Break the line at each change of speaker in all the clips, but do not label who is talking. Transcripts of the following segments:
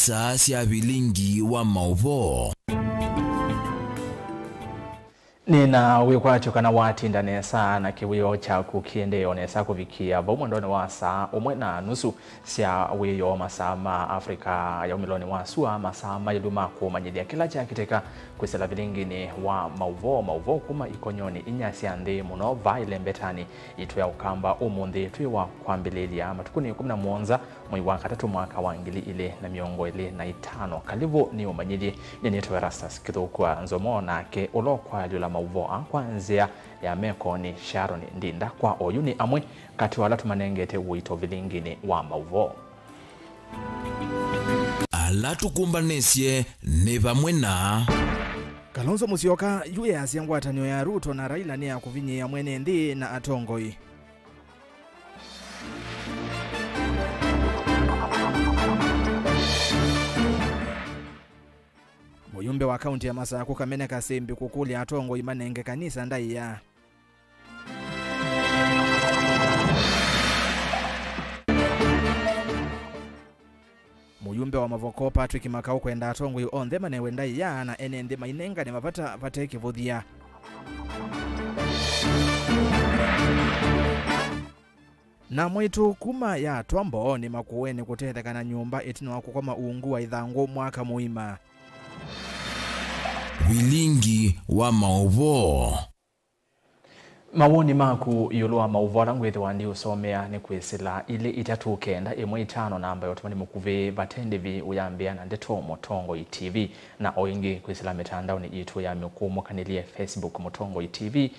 saa cia bilingi wa mauvo.
Nina wikwacho kana watinda nesa na kiwiyo cha kukiendeo nesa kuvikia bomondone wa saa umwe na nusu sia wiyo masama Afrika ya umiloni wa sua masama iluma kumanyidia kila cha kiteka kwisela vilingini wa mauvo kuma ikonyoni inyasi ande muno vaile mbetani itu ya ukamba umundi tuiwa kwambililia matukuni 11 mwezi wa 3 mwaka wa 2025 kalivo ni umanyidi nyenyeto Erastus Kithukwa nzomo nake ulokwa lula mauvoa kwanzia ya meko ni Sharon Ndinda kwa oyuni amwe kati wala tumanengete uito vilingini wa mauvo.
Ala tukumbanesye ne bamwe na
Kalonzo Musyoka yuye asiangwatanyo ya Ruto na Raila ni ya kuvinyia mwene ndi na atongoi. Muyumbe wa kaunti ya Masaka Kameneka Sembi kukuli atongoi manenge kanisa ndai ya Muyumbe wa Mavoko Patrick Makau kwenda atongoi onthe manewe ndai ya na enende mainenga ni mapata pateki vodhia. Na mwitu kuma ya twambo ni makuweni kutethekana nyumba etino wakukoma uungu wa ithangu mwaka muima.
bilingi wa mauvo.
Mawoni maku yulua mauvora ngwethe wandi usomea ni kwisila ili itatukenda imwe itano namba yotumani mukuve batendevi uyambia na ndeto Mutongo TV na oingi kwisila mitandao ni itu ya mikumu kanilie Facebook Mutongo TV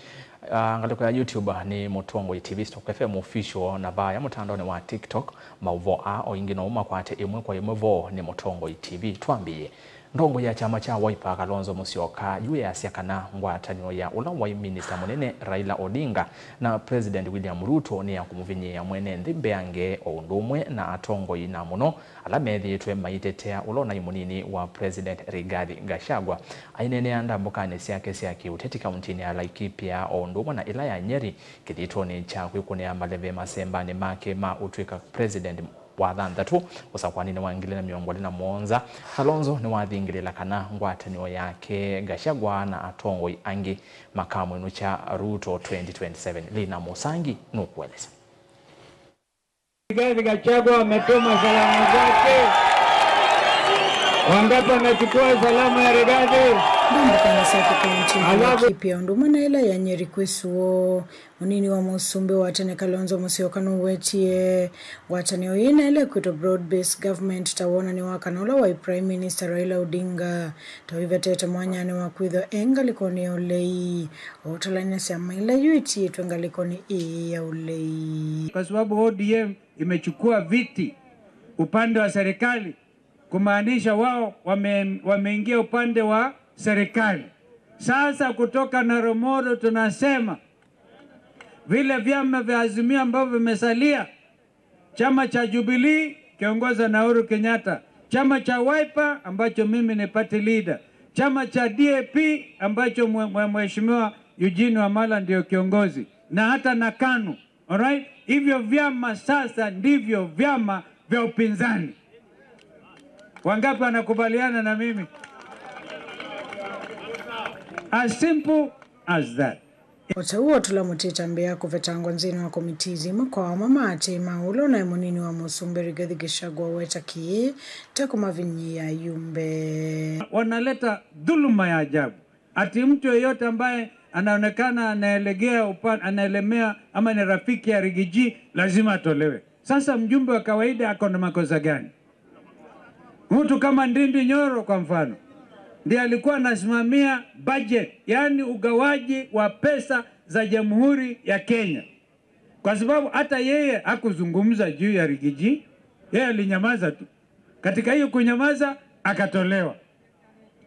ngaliko ya YouTube ni Mutongo TV Stock FM official na baya mutandao ni wa TikTok mauvoa oingi no umakwate imwe kwa imwe vo ni Mutongo TV tuambie ndongo ya chama cha Wiper Kalonzo Musyoka juu ya siakana ngwatanyo ya ula wa minister munene Raila Odinga na President William Ruto ni ya kumuvinyia mwene ndimbeange oundumwe na atongoi na muno alamethi twe maitetea ulona imunini wa President Rigathi Gachagua ainene anda mbokane siake uteti kauntini ya Laikipia oundumwe na ila ya Nyeri kithitoni cha kwikunia maleve masembani make ma utwika President wa thanthatu usakwanine wa 2021 Kalonzo ni wathingirila kana ngwatanio yake Gachagua na atongoi angi makamu inu cha Ruto 2027 Lina Musangi nukueleza.
Rigathi Gachagua ametuma salamu zake. Wangapi amechukua salamu ya Rigathi?
Ndumbu kanisa kaunti pia nduma na ila ya Nyeri kwisuo munini wa musumbe watane Kalonzo Musyoka nuwetie watane oyina ile kwito broad based government tawona ni wakanola wa Prime Minister Raila Odinga tawivetete mwanyane wa kwitho engalikoni olei otalanya sema ila yuiti twengalikoni ya olei
kwa sababu ODM imechukua viti upande wa serikali kumaanisha wao wameingia upande wa serikali. Sasa kutoka Naromoro tunasema vile vyama vya Azimio ambavyo vimesalia, chama cha Jubilee kiongoza na Uhuru Kenyatta, chama cha Wiper ambacho mimi ni party leader, chama cha DAP ambacho mheshimiwa Eugene Wamalwa ndio kiongozi, na hata na KANU. Alright, hivyo vyama sasa ndivyo vyama vya upinzani. Wangapi wanakubaliana na mimi? As simple as that.
Otawo tulamutita mbea kuvetango nzini wa komitizi kwa mama ate maulo na munini wa musumbe Rigathi Gachagua wetaki takumavinyi ya yumbe.
Wanaleta dhuluma ya ajabu. Ati mtu yeyote ambaye anaonekana anaelemea ama ni rafiki ya Rigiji lazima atolewe. Sasa mjumbe wa kawaida ako na makosa gani? Mtu kama Ndindi Nyoro kwa mfano ndiye alikuwa anasimamia budget, yani ugawaji wa pesa za Jamhuri ya Kenya. Kwa sababu hata yeye hakuzungumza juu ya Rigiji, yeye alinyamaza tu. Katika hiyo kunyamaza akatolewa.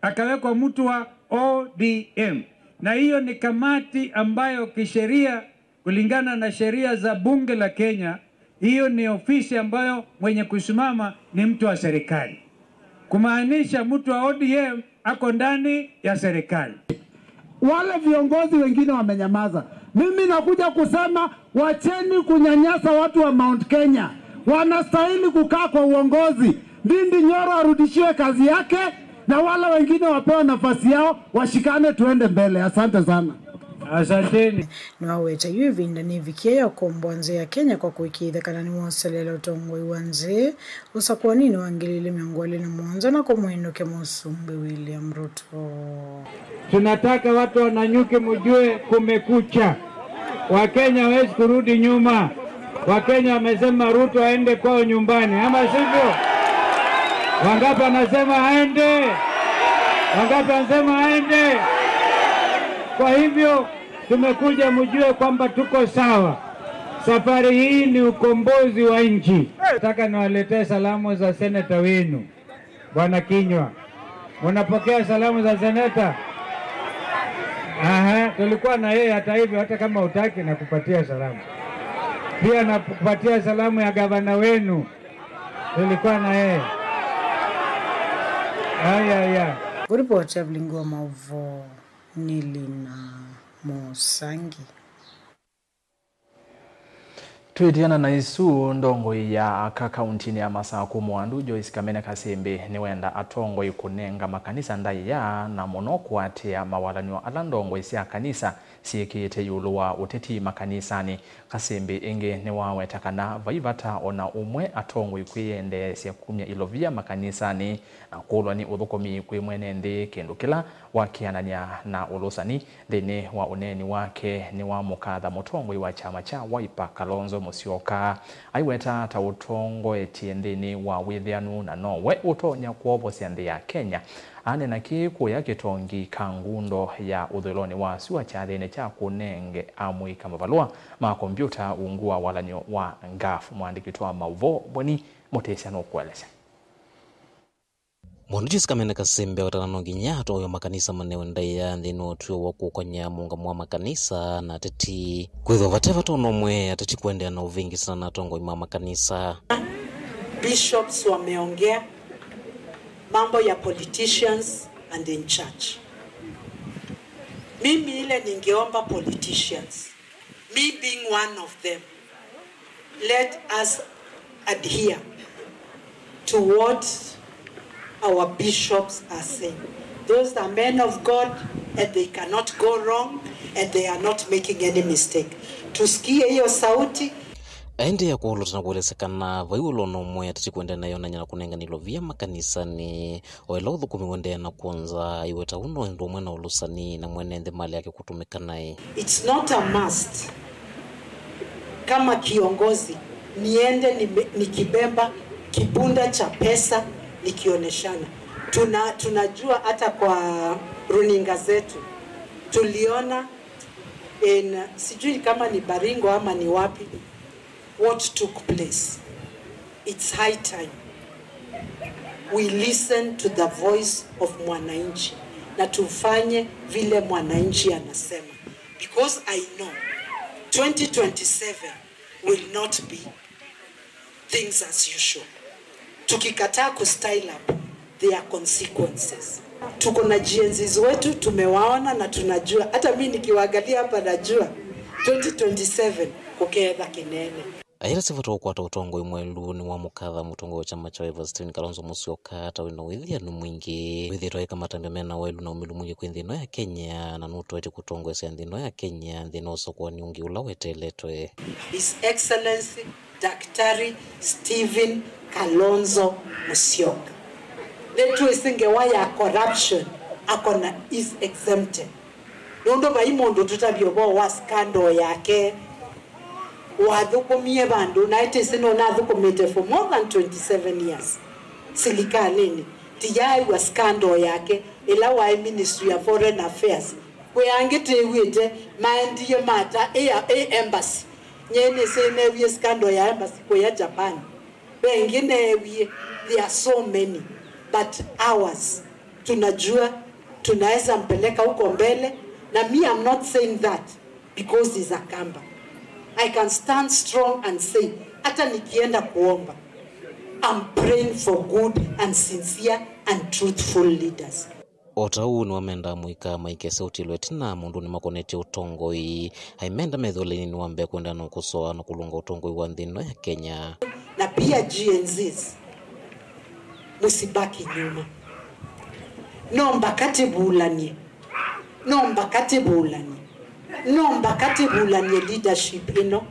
Akawekwa mtu wa ODM. Na hiyo ni kamati ambayo kisheria kulingana na sheria za bunge la Kenya, hiyo ni ofisi ambayo mwenye kusimama ni mtu wa serikali. Kumaanisha mtu wa ODM ako ndani ya serikali.
Wale viongozi wengine wamenyamaza. Mimi nakuja kusema wacheni kunyanyasa watu wa Mount Kenya. Wanastahili kukaa kwa uongozi. Ndindi Nyoro arudishiwe kazi yake na wale wengine wapewe nafasi yao, washikane tuende mbele. Asante sana.
Asanteni.
Nwaweta yuvinda ni vikia kombwanze ya Kenya kwa kuikithekana ni mwasalelo utongoi wanze usakuwa nini wangilili miongwali na mwanza na kumuhino ke Musumbi William Ruto.
Tunataka watu wananyuke mjue kumekucha. Wakenya hawezi kurudi nyuma. Wakenya wamesema Ruto aende kwao nyumbani, ama sivyo? Wangapi anasema aende? Wangapi anasema aende? Kwa hivyo tumekuja mjue kwamba tuko sawa. Safari hii ni ukombozi wa nchi. Nataka niwaletee salamu za seneta wenu, Bwana Kinyua. Unapokea salamu za seneta? Aha, tulikuwa na yeye hata hivyo, hata kama utaki na kupatia salamu. Pia nakupatia salamu ya gavana wenu. Tulikuwa na yeye. Aya.
Kuripoti ya Blingo Mauvo Nilina Musangi.
Tuitiana na isu ndongo ya kakauntini ya Masaku Mwandu Joyce Kamene Kasembe ni wenda atongo ikunenga makanisa ndai ya na monoku atia mawalanyo ala ndongo isi ya kanisa siekete yuluwa uteti makanisani. Kasembe inge ni wawetakana vaivata ona umwe atongo ikuiende siakumya ilovia makanisani na kulwa ni udhukomi kwe mwenende kendukila wakianania na ulusani dhini wa uneni wake ni wa mukadha mutongo wa chama cha Wiper Kalonzo Musyoka. Aiweta ta utongo etiendini wa withianu na nowe utonya kuobo siande ya Kenya ane na kiku ya kitongi kangundo ya udhuloni wa suwa chathene cha kunenge amui kama valua makompyuta ungua walanyo wa ngafu. Mwandikitwa Mauvo Boni Motesi anokueleza.
Joyce Kamene Kasembe watana nginya atoyo makanisa manewe ndaya ndino tuyo wakukonya munga mwa makanisa na teti kwitho vateva tono mwe atati kuendea na uvingi sana na tongo ima makanisa.
Bishops wameongea mambo ya politicians and in church. Mimi ile ningeomba politicians, me being one of them, let us adhere to what our bishops are saying. Those are men of God and they cannot go wrong and they are not making any mistake. Tusikie hiyo sauti.
Ende ya kuhulu tunakuelesekana vaiulo no mwe atati kuende na yona nyana kunenga nilovia makanisa ni oela udhukumi wende na kuonza iweta uno ndo mwena ulusani na mwene ende mali yake kutumika nae.
It's not a must. Kama kiongozi niende nikibemba kibunda cha pesa nikioneshana. Tunajua hata kwa runinga zetu tuliona sijui kama ni Baringo ama ni wapi what took place. It's high time we listen to the voice of mwananchi na tufanye vile mwananchi anasema, because I know 2027 will not be things as usual. Tukikataa kustyle up, there are consequences. Tuko na GNZs wetu tumewaona na tunajua, hata mimi nikiwaangalia hapa najua 2027 kukeedha kinene.
Aira sifato kwa utongo imwelu ni wa mukadha mutongo wa chama cha Wiper Kalonzo Musyoka hata wina withianu mwingi withirwa kama tandemena welu na umilu mwingi kwinthino ya Kenya na nuto eti kutongo ese ndino ya Kenya ndino sokwa ni ungi ula weteletwe.
His Excellency Daktari Stephen Kalonzo Musyoka. Letu isinge waya corruption akona is exempted. Nondo baimondo tutabyobo wa scandal yake wadhukumie bandu na ite sino na dhukumite for more than 27 years. Silikalini tiyai wa scandal yake ila wa Ministry of Foreign Affairs we angete wite maendiye mata embassy nyene sene we scandal ya embassy kwa ya Japan. Wengine we there are so many but ours tunajua tunaweza mpeleka huko mbele, na me I'm not saying that because he's a Kamba. I can stand strong and say hata nikienda kuomba I'm praying for good and sincere and truthful leaders.
Otau ni wamenda muika maike sauti lwetina mundu ni makoneti utongoi haimenda medhole ni wambe kuenda na kusoa na kulunga utongoi wa ndino ya Kenya.
Na pia GNZs musibaki nyuma. Nomba katibulanye. Nomba katibulanye leadership ino.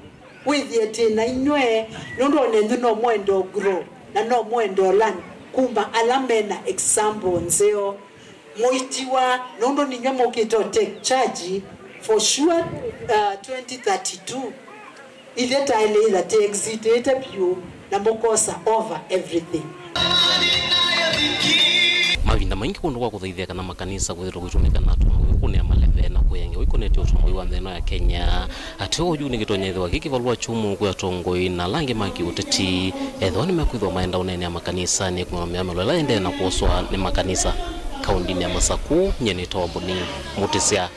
Withiete na inwe nondo nendu no mwendo grow na no mwendo lan kumba alamena example nzeo moitiwa nondo ninywe mokito take charge for sure 2032 ileta ile that exit pure na mokosa over everything.
Mavinda maingi kundu kwa kuthaithia kana makanisa kwithirwo gwitumika na atongo kune amaleve na kuyenge wikonete utongo wa ntheno ya Kenya atio uju ni gitonyethwa gikivalwa chumu kwa atongo na lange maki uteti ethwa ni makwithwa maenda unene ya makanisa ni kumamia melola ende na kuoswa ni makanisa kaundini ya Masaku nyeni tombo ni Mutisia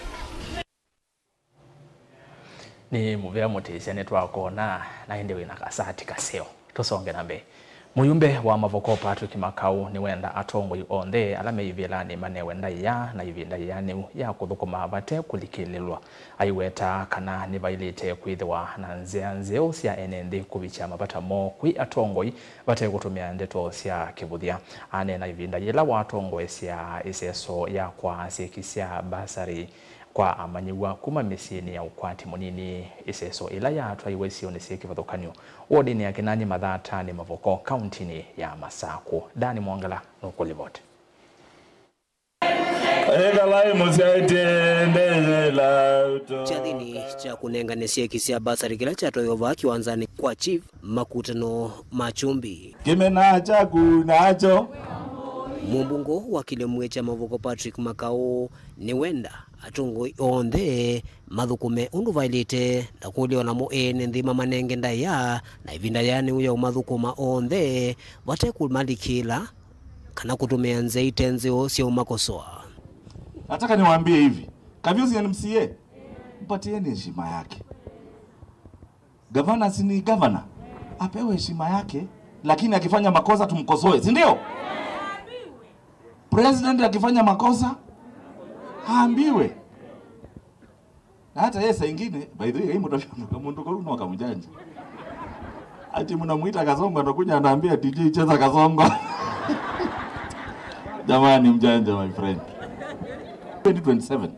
ni muvea Mutisia netwakona na ende wina kasati kaseo tusonge na mbe. Muyumbe wa Mavoko Patrick Makau ni wenda atongo onthe alame ivilani mane wenda ya na ivinda yani ya kuthukuma bate kulikililwa aiweta kana ni bailite kwithwa na nzeo cia enende kubicha mabata mo kwi atongo bate kutumia ndeto cia kibuthia ane na ivinda yela wa atongo cia iseso ya kwa sekisia basari kwa amanyiwa kuma misini ya ukwati munini iseso ila ya atwa iwesio ni sikivathukanyo wodi ni akinani mathata ni Mavoko countini ya Masaku. Dani Mwangala nukulivote.
Chathini cha kunenganisya kisia basari kila chatoyova kiwanzani kwa chief makutano machumbi
kimena chaku nacho
mumbungo wa kilemwe cha Mavoko Patrick Makau ni wenda atungo onthe mathukume undu vailite na kulio na muene nthima manenge ndaya na ivinda yani uya umathukuma onthe vate kumalikila kana kutumia nzeite nzeo sio makosoa.
Nataka niwaambie hivi, Kavyozi ya MCA mpatieni heshima yake. Gavana si gavana, apewe heshima yake, lakini akifanya makosa tumkosoe, si ndio? President akifanya makosa haambiwe. Na hata yeye saa ingine by the way hii mtu kwa wakamjanja. Ati mnamuita Kasongo anakuja anaambia DJ cheza Kasongo. Jamani mjanja my friend. 2027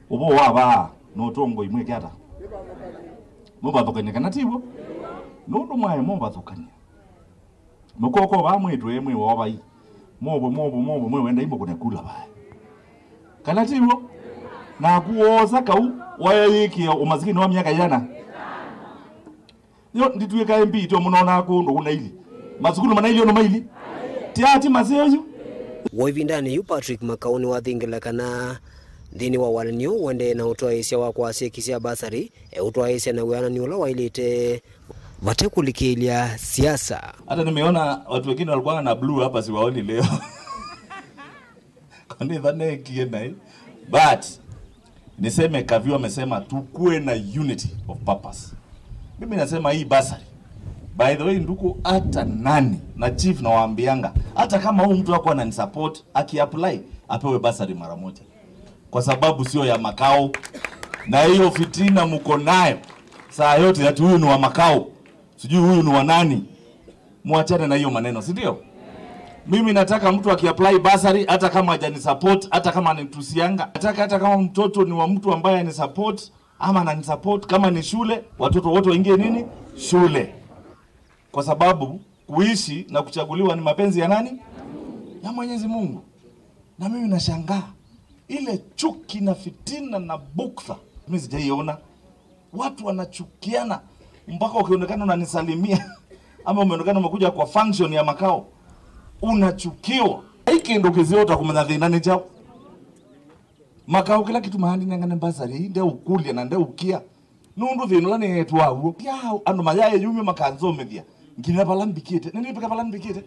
ubo waba no tongo imwe kyata. Mumba thukanya kana tibo. No ndo mwae mumba thukanya. Mukoko ba mwitu emwe woba yi. Mobo mwe wenda imbo kunekula bae. Kana tibo na kuoza kau wayiki umaskini wa miaka jana. Yo ndituweka MP to munona kundu kuna ili. Masukulu mana ili no maili. Tiati maseyo.
Woivindani yu Patrick Makau ni wathingila kana ndini wa walanio wende na utoa isia wa kwa kisia basari utoa isia na weana ni ula wailite vate kulikilia siasa.
Hata nimeona watu wengine walikuwa na blue hapa siwaoni leo. Kwani dhane kienda hii. But niseme Kavyo amesema tukue na unity of purpose. Mimi nasema hii basari. By the way nduku hata nani na chief na waambianga hata kama huyu mtu wako ananisupport aki-apply apewe basari mara moja. Kwa sababu sio ya Makau. Na hiyo fitina mko nayo. Saa yote ati huyu ni wa Makau. Sijui huyu ni wa nani. Muachane na hiyo maneno, si ndio? Mimi nataka mtu aki-apply basari hata kama hajanisupport, hata kama anitusianga. Nataka hata kama mtoto ni wa mtu ambaye anisupport ama ananisupport, kama ni shule, watoto wote waingie nini? Shule. Kwa sababu kuishi na kuchaguliwa ni mapenzi ya nani? Ya Mwenyezi Mungu. Na mimi nashangaa ile chuki na fitina na buktha mimi sijaiona. Watu wanachukiana mpaka ukionekana unanisalimia ama umeonekana umekuja kwa function ya Makao unachukiwa. Hiki ndio kiziota kumenya nani chao. Makao kila kitu mahali ngane basari ndio ukulia na ndio ukia. Nundu thino ni yetu wao. Ya ando mayaye yume makanzo media. Ngina balambikite. Nini pika balambikite?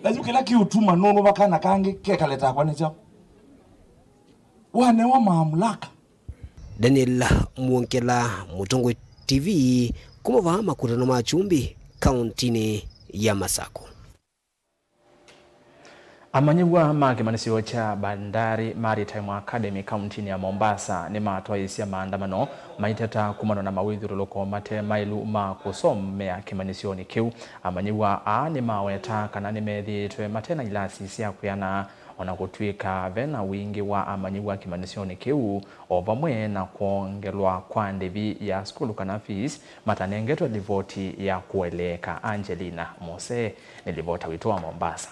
Lazima kila kiutuma nono bakana kange kekaleta kwa necha. Wane wa mamlaka.
Daniel Muonkela, Mutongo TV, kumova makutano machumbi countini ya Masako.
Amanyigwa makimanisio cha Bandari Maritime Academy kaunti ya Mombasa ni matwaisia maandamano maitata kumano na mawithiro loko mate mailu ma kusomea kimanisioni kiu. Amanyigwa ni maweta kana ni methitwe matena ilasi cia kuyana ona gutwika vena wingi wa amanyigwa kimanisioni kiu obamwe na kuongelwa kwa ndevi ya skulu kana fees matanengetwa livoti ya kueleka. Angelina Mose ni livota witoa Mombasa.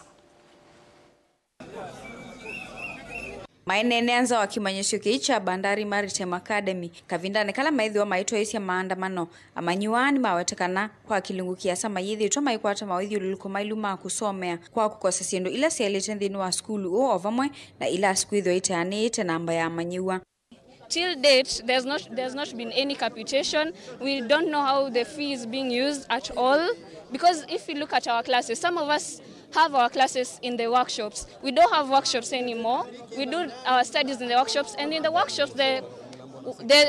Maenene anza wa kimanyisho kicha Bandari Maritime Academy kavindane kala maidhi wa maitwa isi ya maandamano amanyuani mawetekana kwa kilungu kiasa mayithi utwa maikwata mawithi ululiko mailuma kusomea kwa kukosa siendo ila sialete ndini wa skulu o ovamwe na ila skuidho ite namba ya amanyua.
Till date, there's not been any capitation. We don't know how the fee is being used at all. Because if you look at our classes, some of us have our classes in the workshops. We don't have workshops anymore. We do our studies in the workshops, and in the workshops, the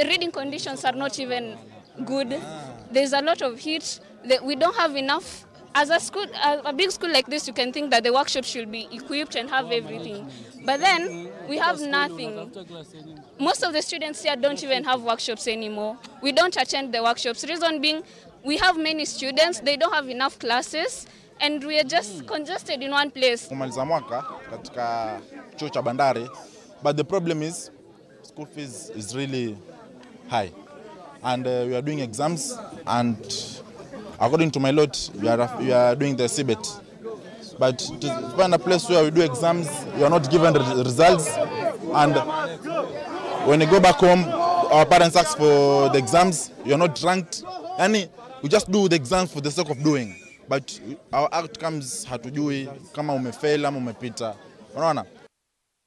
reading conditions are not even good. There's a lot of heat. We don't have enough. As a big school like this, you can think that the workshop should be equipped and have everything. But then, we have nothing. Most of the students here don't even have workshops anymore. We don't attend the workshops. Reason being, we have many students, they don't have enough classes, and we are just congested in one place.
Kumaliza mwaka katika chuo cha Bandari, but the problem is school fees is really high. And we are doing exams, and according to my lot, we are doing the CBET. But to find a place where we do exams, we are not given results. And when we go back home, our parents ask for the exams, we are not ranked. And we just do the exams for the sake of doing. But our outcomes hatujui kama umefail ama umepita. Unaona?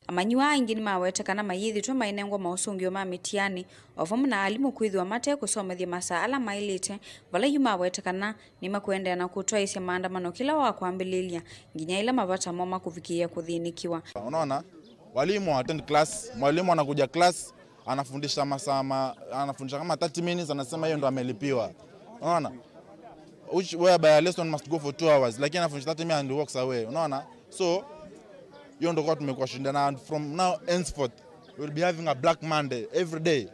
Amanyua ingini mawetekana mayithi twa mainengwa mausungio ma mitiani ovamu na alimu kwithwa mate kusomethia masaa ala mailite vala yuma wetekana ni makwendea na kutwaisya maandamano kila wa kuambililia nginya ila mavata moma kufikia kuthinikiwa.
Unaona? Walimu attend class, mwalimu anakuja class, anafundisha anafundisha kama 30 minutes, anasema hiyo ndo amelipiwa. Unaona? Whereby a lesson must go for 2 hours, lakini anafundisha 30 minutes and walks away. Unaona? So hiyo ndo kwa tumekuwa shindana, and from now henceforth we will be having a Black Monday every day.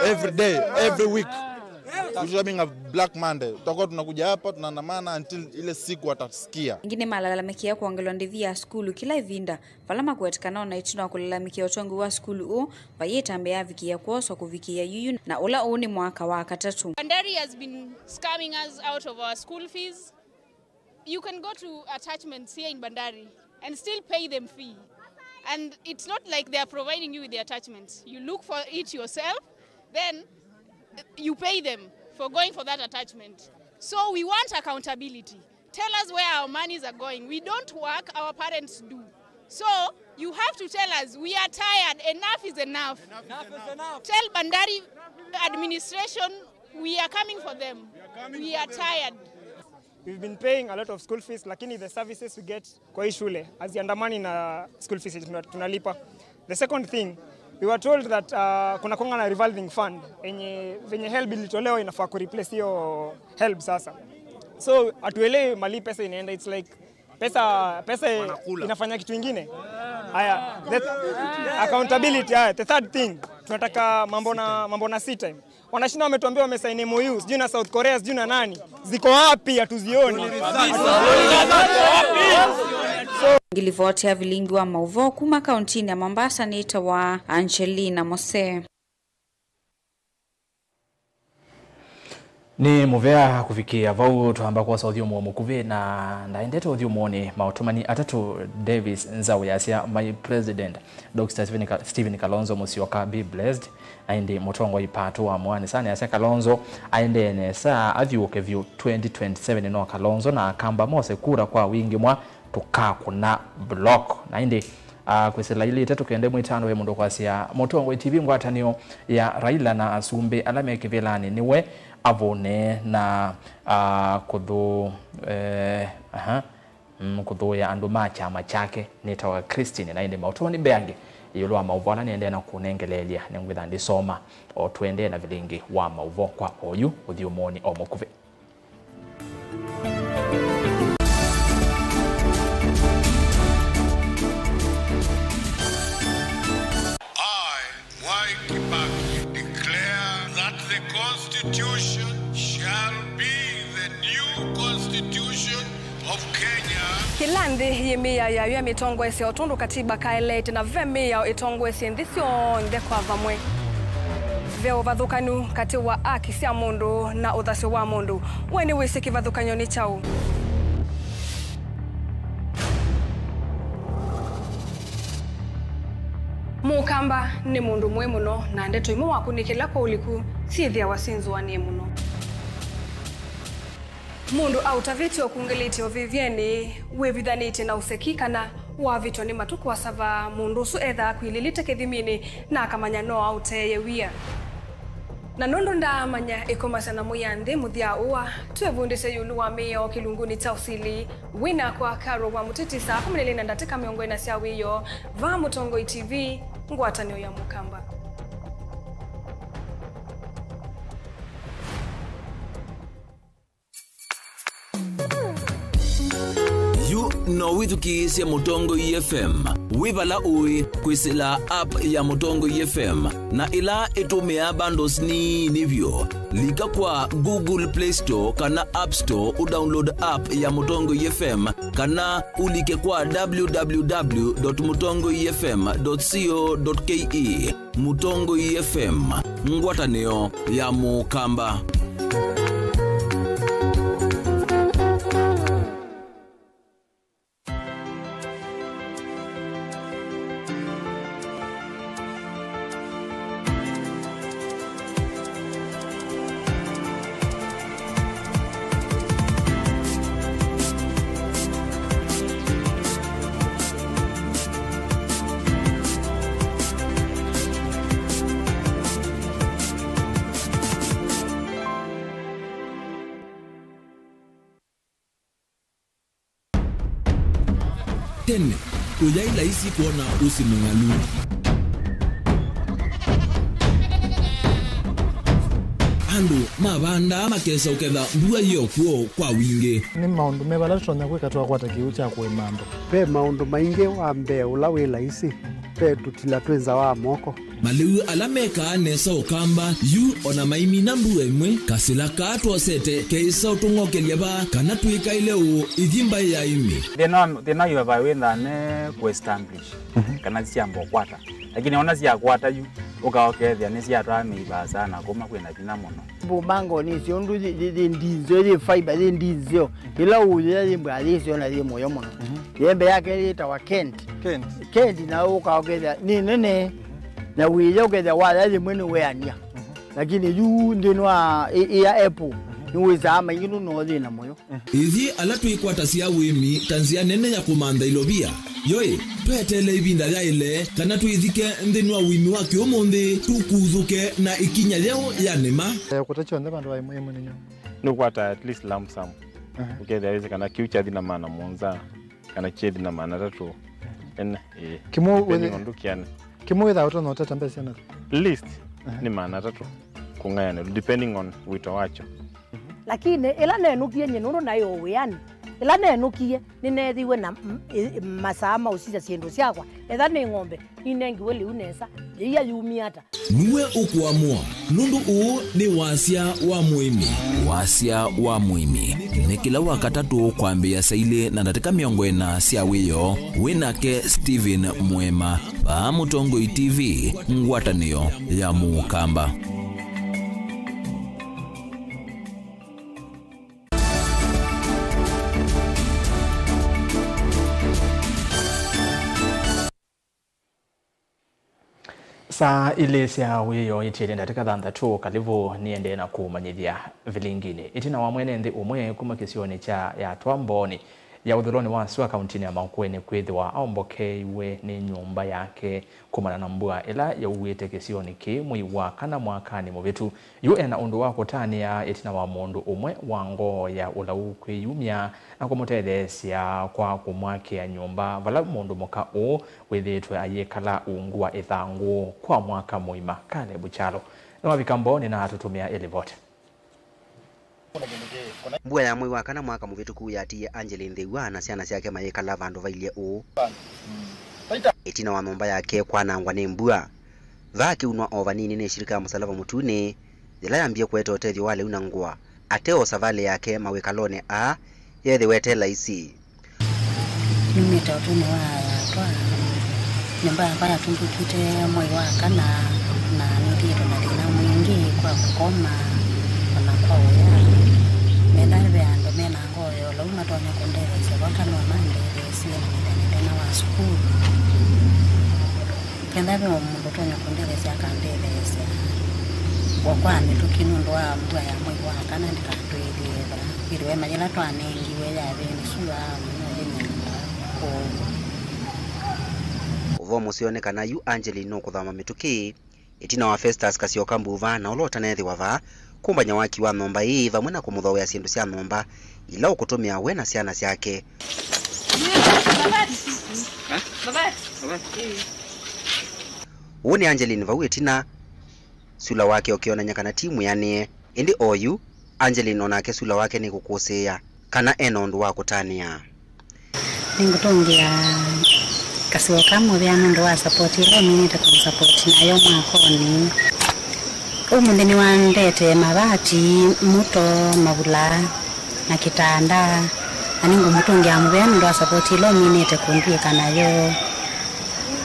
Every day, every week. We should having a Black Monday. Tutakuwa tunakuja hapa tunaandamana until ile siku atasikia.
Ingine malalamikia kuongelwa ndivi ya skulu kila ivinda falama kuetekana na itino kulalamikia utongo wa skulu o vayetambe ya vikia kuoswa kuvikia yuyu na ula ni mwaka wa katatu.
Bandari has been scamming us out of our school fees. You can go to attachments here in Bandari and still pay them fee. And it's not like they are providing you with the attachments. You look for it yourself, then you pay them for going for that attachment. So we want accountability. Tell us where our monies are going. We don't work, our parents do. So you have to tell us, we are tired, enough is enough. Enough is enough. Tell Bandari administration, we are coming for them. We are tired.
We've been paying a lot of school fees, lakini the services we get kwa hii shule haziandamani na school fees tunalipa. The second thing, we were told that kuna konga na revolving fund venye help ilitolewa inafaa ku replace hiyo help sasa. So atuelewe mali pesa inaenda, it's like pesa inafanya kitu kingine. Haya, accountability. The third thing, tunataka mambo na sea time. Wanashinda wametuambia wamesaini MOU, sijui na South Korea, sijui na nani. Ziko wapi hatuzioni?
Ngilivotea vilingi wa mauvo kuma kauntini ya Mombasa ni wa Angelina Mose.
Ni muvea kufikia vau tuhamba kwa saudhi umu mukuve na ndaendeta udhi umoni mautumani atatu Davis Nzau yasia my president Dr. Stephen Kalonzo Musyoka be blessed aende motongo ipatu wa mwani sana yasia Kalonzo aende nesa avyuke view 2027 no Kalonzo na kamba mose kura kwa wingi mwa tukaku na block na inde kwesela ile tatu kende mwitano we mundo kwasia motongo TV ngwatanio ya Raila na Asumbe alame kivelani niwe avone na kudhu kudhu ya anduma chama chake nitawa Christine na inde mautoni beange yulwa mauvola niende na kunengelelia ningwitha ndisoma o twende na vilingi wa mauvo kwa oyu uthiumoni omukuve.
constitution shall be the new constitution of Kenya.
Kilandi yimia ya mitongo ese otundu katiba kaelete na vemia itongo ese ndisio ndekwa vamwe. Veo vathukanu kati wa aki cia mundu na uthasyo wa mundu. Weni wisi kivathukanyo ni chau. Mukamba ni mundu mwe muno na ndeto imu wakunikila kwa uliku sithia wasinzu wa nie muno. Mundu autaviti okungiliti ovivyeni wevithaniti na usekikana wavitwa ni matuku wasava mundu su etha kwililite kithimini na akamanya no auteye wia. Na nundu ndamanya ikomasana muyanthi muthia uwa twevundise yulu wa mio kilunguni cha usili wina kwa karo wa mutiti saa 12 ndatika miongo ina cia wiyo va Mutongo TV ngwatanio ya Mukamba.
You know withukiisya Mutongo FM. Wibala ui kwisila app ya Mutongo FM na ila itumia bundles ni nivyo. Lika kwa Google Play Store kana App Store udownload app ya Mutongo FM kana ulike kwa www.mutongofm.co.ke. Mutongo FM, ngwatanio ya Mukamba. Tene, uyaila isi kuona usimungalu. Andu, mabanda, makesa uketha mbua hiyo kuo kwa wingi.
Ni maundu mebala tutonya kwikatwa kwata kiucha kwe mambo.
Pe maundu maingi wambe ula wila isi. Pe tutila twenza wa moko.
Maliu alameka nesa ukamba yu ona maimi na mbua imwe kasila katwa sete keisa utungokelia ba kana tuika ile u idhimba ya imi.
Thina yu wawenda ne ku-establish kana siambo kwata. Lakini ona siya kwata yu ukaokethia ni siya twa meiba sana kuma kwena thina muno.
Bumango ni siondu ndizo di fiber ndizo ila uya limba alisio na limo yo muno. Yembe yake itawa Kent na ukaokethia ni nene na wile ukethia wala limwe weania. Lakini yu ndinwa ya Apple niweza ama yinu no thina moyo.
Ithi alatu ikwata cia wimi tanzia nene ya kumanda ilobia. Yoe, petele ibinda ya ile kana tuithike ndinwa wimi wake omonde tukuthuke na ikinya leo ya nema.
Kutacho ndeba ndo waimwe ninyo.
Nukwata at least lump sum. Ukethia weze kana kiucha thina maana monza kana chedi na maana tatu.
Kimo witha utono tata mbesi na
list ni maana tatu kungayana depending on wito wacho.
Lakini ila nenukie nyenuru nayo weani ila nenukie ninethiwe na masama usija siendo siakwa etha ni ng'ombe inengiwe liu nesa ya yumiata
niwe ukuamua nundu uu ni wasia wa muimi. Wasia wa muimi ni kila wakatatu kwambia saile na ndatika miongo ena cia wiyo winake Steven Mwema pa Mutongo TV ngwatanio ya Mukamba.
Saa ile cia wiyo itire ndatika thantatu kalivu niende na kumanyithia vilingine. Itina wa mwene nthi umwe kuma kisioni cha ya Twamboni ya uthuloni wa Sua kaunti ya Makueni kwithiwa aombokeiwe ni nyumba yake kumana na mbua ila ya uwite kisioni ki mwiwa kana mwakani muvitu. UN undu wa kutania itina wa mundu umwe wango ya ulau kwiyumia na kumutethesia kwa kumwakia nyumba vala mundu muka u withitwe ayekala ungua ithangu kwa mwaka muima. Kale Buchalo na wavikamboni na atutumia elivote.
Mbua ya mwiwa kana mwaka muvituku yatie Angeline Ndeiwa na ciana ciake mayekala vandu vailie u itina wa nyumba yake kwanangwa ni mbua vakiunwa o vanini ni shirika ya Msalaba Mutune ila yambie kweta utethio wale unangua ateo savale yake mawekalone a yethe wetela isi
nimeta utune wa twa nimba baya tumbukite moyo waka na nitiro na dina mwingi kwa kukoma na kwa uya medave ando mena ngoyo lo matonya kondele sebaka no mande esi na wa school kendave mundu tonya kondele sia kandele sia wakwani tukinundu wa mtu ya moyo waka na ndikatwelera iriwe majela twanengi we yabe nsuwa
uvo musionekana yu Angeline no kuthama mituki itina wa Festus Kasioka Mbuva na ulota nethi wava kumbanya waki wa nomba hii vamwe na kumuthoya sindu cia nomba ila ukutumia we na ciana ciake Uone Angeline vau itina sula wake ukiona nyakana timu yani indi oyu Angeline onake sula wake ni kukusia kana enondu wa kutania
ningutungia Kasioka Mbuva ndo wa support ile mimi nitakumsupport nayo mwakoni umundeni wandete mabati muto mabula na kitanda aningu mutungia Mbuva ndo wa support ile mimi nitakumbia nayo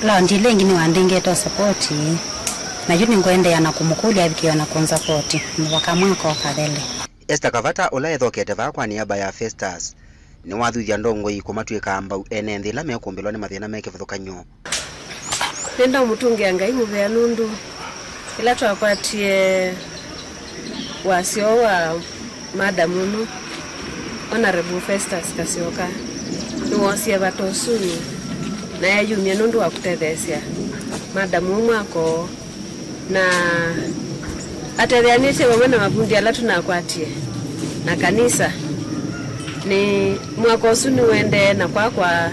la ndile ngini wandinge to support na yuni ngoende yana kumukulia bikio na kunsupport mwaka mwako kadele
Esther Kavata olaethokete va kwa niaba ya Festus ni wathuthia ndongo ikumatwika ambau ene nthila mekumbelwa ni mathina meke vithukanyo
nenda mutungia ngai Mbuva nundu ila twakwatie wasio wa madamu no Honorable Festus Kasioka ni wosie batosuni na yayumia nundu wa kutethesia madamu mwako na atethianishe vamwe na mabundi ala tunakwatie na kanisa ni mwako usu ni wende na kwakwa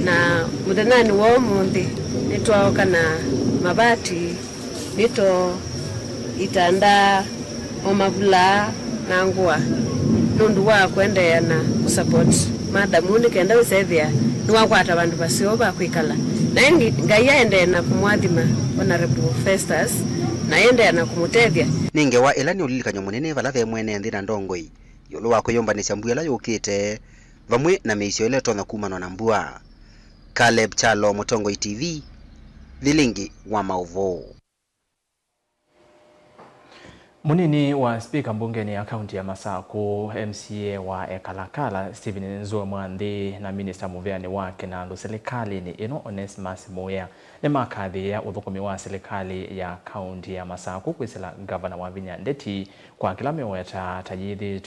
na muthenani wa umuthi nitwaoka na mabati nito itanda omavula na ngua nundu wa kwendea na kusupport madamu ni kenda wisethia ni wakwata bandu basio ba kwikala na ngai aende na kumwathima Honorable Festus na ende na kumutethia
ninge wa ila ni ulilikanya munene vala ve mwene nthina ndongoi yolo wako yombanisha mbua ila yukite vamwe na meisio ile tona kumana na mbua Caleb Chalo Mutongoi TV Vilingi wa Mauvo.
Munini wa speaker mbungeni ya kaunti ya Masako MCA wa Ekalakala Stephen Nzua Mwandi na minister muveani wake na ndo serikali ni ino Onesmus Moya ni makadhi ya uthukumi wa serikali ya kaunti ya Masako kwisila governor wa Vinya Ndeti kwa kila meweta tajithi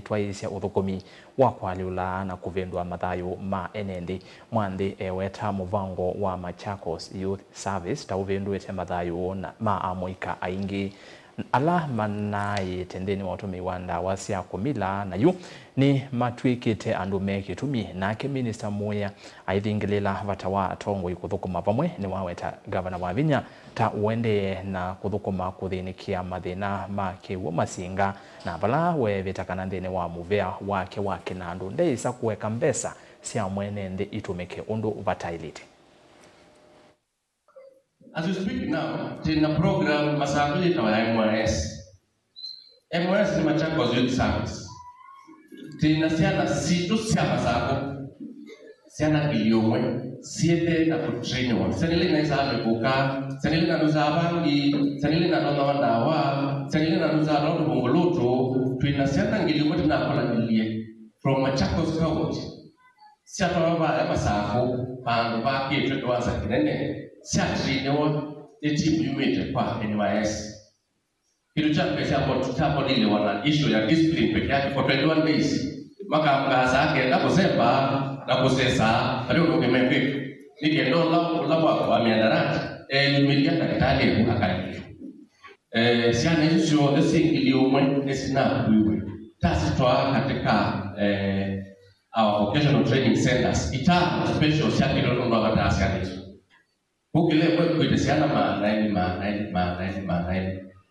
twaisya uthukumi wa kwaliula na kuvendwa mathayo ma enendi Mwandi eweta muvango wa Machakos Youth Service tauvendwete mathayo na ma amoika aingi ala manai tendeni watumi wanda wasia kumila na yu ni matwikite andu mekitumi nake minister Moya aithingilela vatawa tongo ikuthukuma vamwe ni waweta governor wa Vinya ta uende na kuthukuma kuthinikia mathina makiwo masinga na vala wevitakana nthini wa muvea wake na andu ndeisa kuweka mbesa sia mwene nthi itumike undu vatailite.
As we speak now, in a program masakuli tawa MRS. MRS ni Machakos Youth Service. Tina siana situ sia masako. Siana kiliyomwe. Siete na kutreni wa. Sanili na isa amekuka. Sanili na nuza abangi. Sanili na nona wandawa. Sanili na nuza rondo bongoloto. Tina siana ngiliyomwe tina kola nilie. From Machakos County. Siata waba masako. Pandu baki etu wanza kinene. Siatri newa eti mjumete kwa NYS. Kitu cha pesa hapo ile wana issue ya discipline peke yake for 21 days. Maka mkaza yake na kusema na kusesa ndio ungemepika. Nikendo la kwa miandarati nimelia daktari akaniambia. Siana hizo the thing iliyomwe esina kuiwe. Tasitwa katika our vocational training centers. Ita special siaki ndio ndo wakatasi hizo. Ukile kuitesiana maana.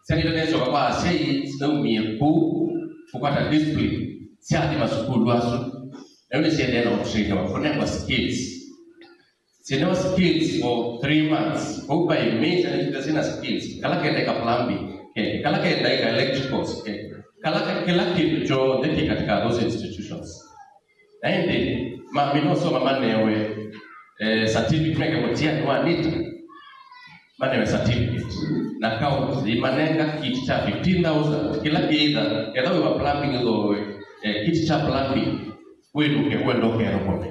Sasa ndio kwa sei stomie ku kupata discipline. Siati masukulu asu. Ndio siende na ushirika wa connect skills. Sina skills for 3 months. Go by me and sina skills. Kala kenda ka plumbing, kala kenda ka electricals, kala kila kitu cho ndiki katika those institutions. Naende mino so mama newe certificate mega motia kwa nita. Manewe certificate. Na count imanenga kitu cha 15,000 kila kiida. Kada we plumbing zo kitu cha plumbing. Kwendo kero kome.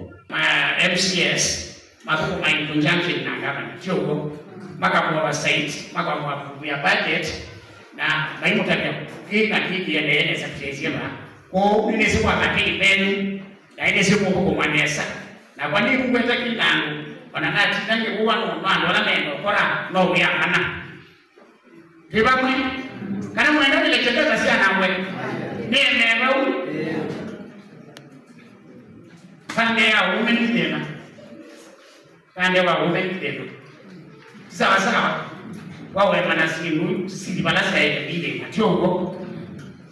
MCS mako in conjunction na government chogo maka kwa site maka kwa ya budget na maimu tabia kina kiki ya ndene za kizima kwa nini siku akati penu na ile siku kwa mwanesa na kwa nini kuweza kilangu wanangati tange kuwa no wala neno kora no ya ana kibamwe kana mwenda ile chekeza si anamwe nene bau fande ya umeni tena kande wa umeni tena sawa sawa wawe manasimu sisi balasa ya bile machogo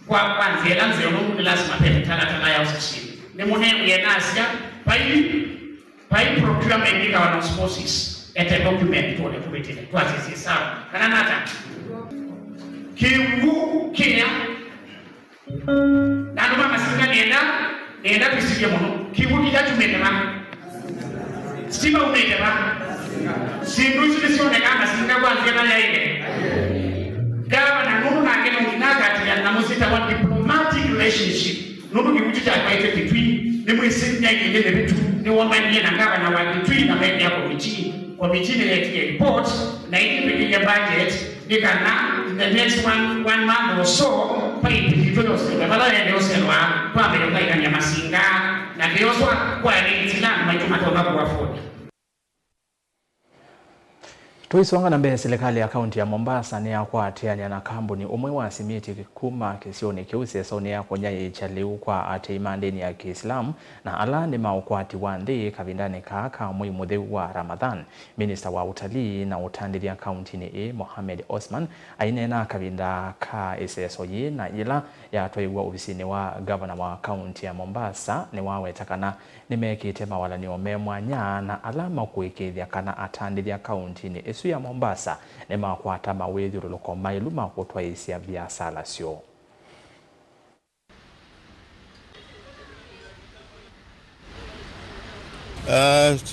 kwa kwanza lanze no lazima pepe tala ya usashini ne mone yenasia pai procurement ka wana spouses ete document to le kubetele kwa sisi sawa kana nata kiungu kia na ndo mama singa nenda kusikia mono kiungu ya tumetema sima umetema sindu sisi kama singa kwanza na ile gawa na nuru na kile kinaka ya na msita wa diplomatic relationship nuru kibuti cha kwaite between ni mwisi nyingi ile vitu ni wamani na gawa na wa between na baadhi ya committee ile ya report na ile ya budget nikana the next one month or so pai kitolo sema bala ndio sema kwa mbele kwa ya masinga na ndio kwa ile tilamu maituma toka kwa fodi.
Tuisonga na mbele serikali ya kaunti ya Mombasa ni akwatiania na kambuni umwe wa simiti kuma kisioni kiuse soni ya konyaye chaliu kwa ate imandeni ya Kiislamu na alani maukwati wandi kavindani kaka muimudhe wa Ramadhan. Minister wa utalii na utandili ya kaunti ni Mohamed Osman ainena kavinda ka SSOE na ila ya toiwa ofisini wa governor wa kaunti ya Mombasa ni wawe takana nimekite mawala ni omemwanya na alama kuikithia kana atandili ya kaunti ni esu ya Mombasa ni makwata mawethu loko mailu makotwa isia vya salasio.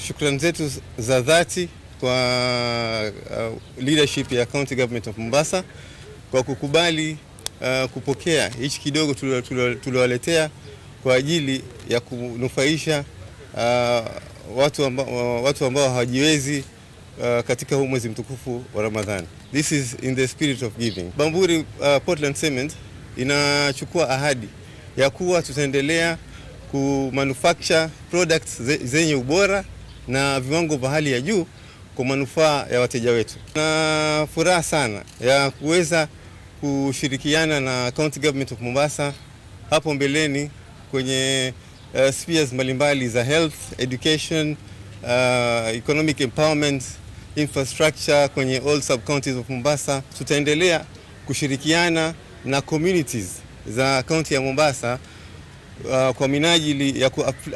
Shukrani zetu za dhati kwa leadership ya County Government of Mombasa kwa kukubali kupokea hichi kidogo tuliwaletea kwa ajili ya kunufaisha watu ambao hawajiwezi katika huu mwezi mtukufu wa Ramadhani. This is in the spirit of giving. Bamburi Portland Cement inachukua ahadi ya kuwa tutaendelea kumanufacture products zenye ubora na viwango vya hali ya juu kwa manufaa ya wateja wetu. Na furaha sana ya kuweza kushirikiana na County Government of Mombasa hapo mbeleni kwenye spheres mbalimbali za health, education, economic empowerment, infrastructure kwenye all sub-counties of Mombasa. Tutaendelea kushirikiana na communities za county ya Mombasa kwa minajili ya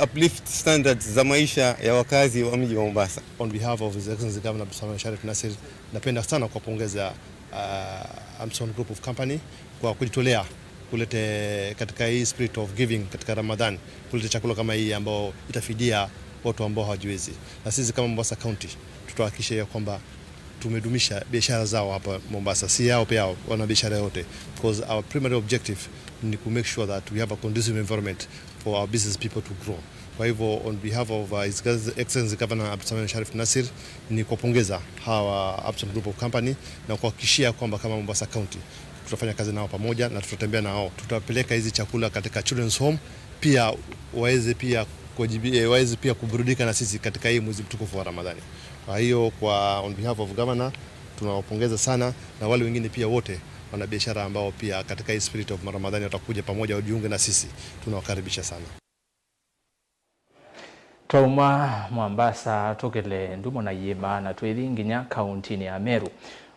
uplift standards za maisha ya wakazi wa mji wa Mombasa.
On behalf of His Excellency Governor Abdulswamad Sharif Nassir, napenda sana kuwapongeza Amson Group of Company kwa kujitolea kulete katika hii spirit of giving katika Ramadhan, kulete chakula kama hii ambao itafidia watu ambao hawajiwezi. Na sisi kama Mombasa County tutahakikisha kwamba tumedumisha biashara zao hapa Mombasa, si yao pia wana biashara yote, because our primary objective ni to make sure that we have a conducive environment for our business people to grow. Kwa hivyo on behalf of His Excellency Governor Abdulswamad Sharif Nassir ni kuwapongeza hawa Abson Group of Company na kuhakikishia kwamba kama Mombasa County tutafanya kazi nao pamoja na tutatembea nao, tutapeleka hizi chakula katika children's home, pia waweze pia kuburudika na sisi katika hii mwezi mtukufu wa Ramadhani. Kwa hiyo on behalf of governor tunawapongeza sana, na wale wengine pia wote wana biashara ambao pia katika hii spirit of Ramadhani watakuja pamoja wajiunge na sisi, tunawakaribisha sana.
Trauma Mombasa tokele ndumo na yeba na twelinginya kaunti ya Meru.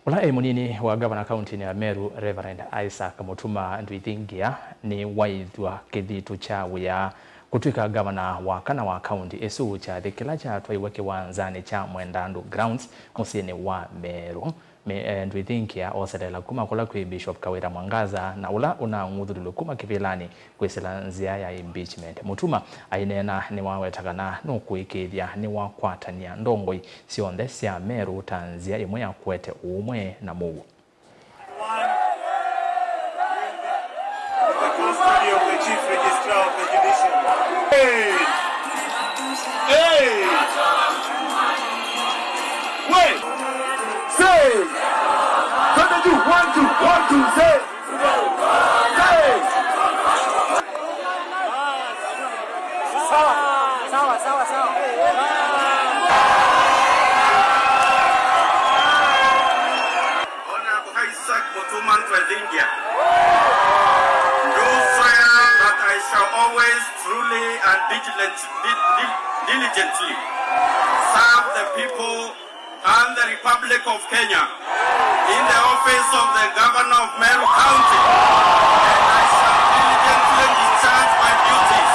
Ula munini wa governor kaunti ya Meru Reverend Isaac Mutuma ndwithingia ni waithwa kithitu cha ya Kutwika gavana wa kana wa kaunti esu cha thikila cha twaiwa kiwanzani cha Mwendandu Grounds musini wa Meru ndwithinkia oserela kuma kula kwi Bishop Kawira Mwangaza na ula una nguthulilu kuma kivilani kwisila nzia ya impeachment. Mutuma ainena ni wawetakana no kuikithia ni wakwatania ndongoi sionthe cia Meru tanzia imwe ya kwete umwe na mugu.
Hey! Wait! Say! Gonna do 1, 2, 1, 2, say! Say! Sawa.
Honorable Isaac Mutuman Twazingia. Do swear that I shall always truly and diligently serve the people and the Republic of Kenya in the office of the Governor of Meru County, and I shall diligently discharge my duties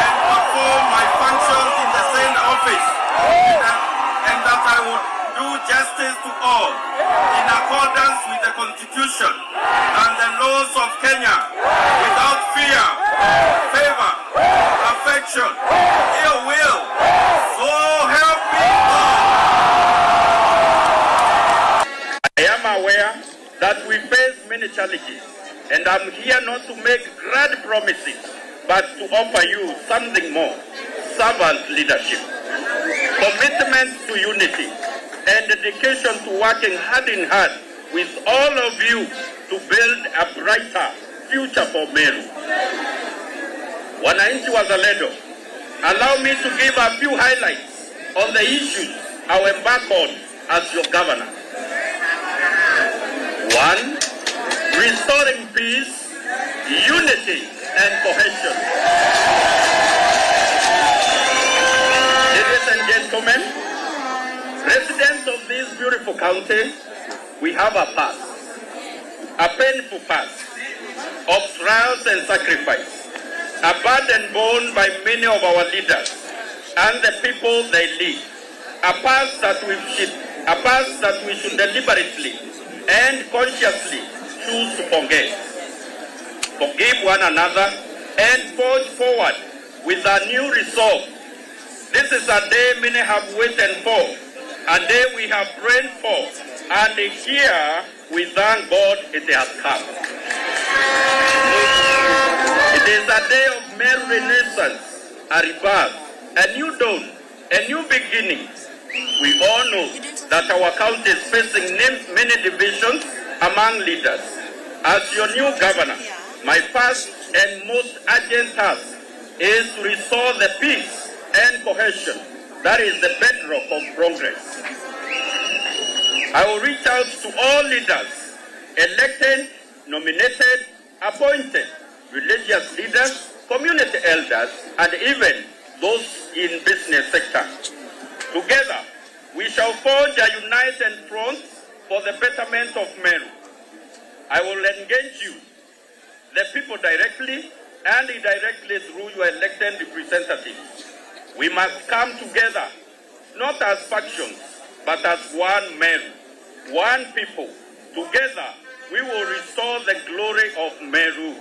and perform my functions in the same office, and that I would do justice to all in accordance with the Constitution and the laws of Kenya without fear, favor, affection, ill will. So help me God. I am aware that we face many challenges, and I'm here not to make grand promises, but to offer you something more: servant leadership, commitment to unity, and dedication to working hand in hand with all of you to build a brighter future for Meru. Wananchi Wazalendo, allow me to give a few highlights on the issues I will embark on as your governor. 1. Restoring peace, unity, and cohesion. Ladies and gentlemen, residents of this beautiful county, we have a past, a painful past of trials and sacrifice, a burden borne by many of our leaders and the people they lead, a past that we should deliberately and consciously choose to forget. Forgive one another and forge forward with a new resolve. This is a day many have waited for, a day we have prayed for, and here we thank God it has come. It is a day of Meru renaissance, a rebirth, a new dawn, a new beginning. We all know that our county is facing many divisions among leaders. As your new governor, my first and most urgent task is to restore the peace and cohesion that is the bedrock of progress. I will reach out to all leaders, elected, nominated, appointed, religious leaders, community elders, and even those in business sector. Together, we shall forge a united front for the betterment of Meru. I will engage you, the people, directly and indirectly through your elected representatives. We must come together, not as factions, but as one Meru, one people. Together, we will restore the glory of Meru.